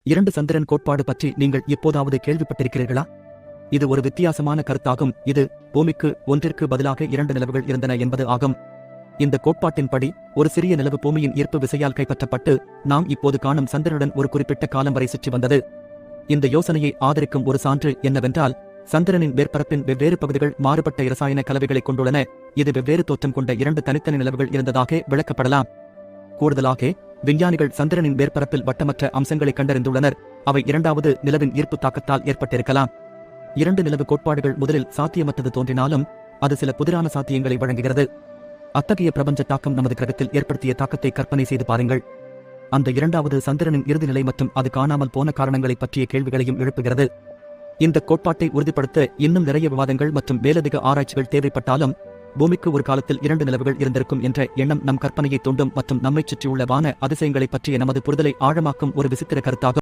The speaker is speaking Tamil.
இரண்டு சந்திரன் கோட்பாடு பற்றி நீங்கள் எப்போதாவது கேள்விப்பட்டிருக்கிறீர்களா? இது ஒரு வித்தியாசமான கருத்தாகும். இது பூமிக்கு ஒன்றிற்கு பதிலாக 2 நிலவுகள் இருந்தன என்பது ஆகும். இந்த கோட்பாட்டின்படி ஒரு சிறிய நிலவு பூமியின் ஈர்ப்பு விசையால் கைப்பற்றப்பட்டு நாம் இப்போது காணும் சந்திரனுடன் ஒரு குறிப்பிட்ட காலம் வரை சுற்றி வந்தது. இந்த யோசனையை ஆதரிக்கும் ஒரு சான்று என்னவென்றால், சந்திரனின் மேற்பரப்பின் வெவ்வேறு பகுதிகள் மாறுபட்ட இரசாயன கலவைகளை கொண்டுள்ளன. இது வெவ்வேறு தோற்றம் கொண்ட 2 தனித்தனி நிலவுகள் இருந்ததாக விளக்கப்படலாம். கூடுதலாக, விஞ்ஞானிகள் சந்திரனின் மேற்பரப்பில் வட்டமற்ற அம்சங்களை கண்டறிந்துள்ளனர். அவை இரண்டாவது நிலவின் ஈர்ப்பு தாக்கத்தால் ஏற்பட்டிருக்கலாம். 2 நிலவு கோட்பாடுகள் முதலில் சாத்தியமற்றது தோன்றினாலும் அது சில புதிரான சாத்தியங்களை வழங்குகிறது. அத்தகைய பிரபஞ்ச தாக்கம் நமது கிரகத்தில் ஏற்படுத்திய தாக்கத்தை கற்பனை செய்து பாருங்கள். அந்த இரண்டாவது சந்திரனின் இறுதி நிலை மற்றும் அது காணாமல் போன காரணங்களை பற்றிய கேள்விகளையும் எழுப்புகிறது. இந்த கோட்பாட்டை உறுதிப்படுத்த இன்னும் நிறைய விவாதங்கள் மற்றும் மேலதிக ஆராய்ச்சிகள் தேவைப்பட்டாலும், பூமிக்கு ஒரு காலத்தில் 2 நிலவுகள் இருந்திருக்கும் என்ற எண்ணம் நம் கற்பனையை தூண்டும் மற்றும் நம்மைச் சுற்றியுள்ள வான அதிசயங்களைப் பற்றிய நமது புரிதலை ஆழமாக்கும் ஒரு விசித்திர கருத்தாகும்.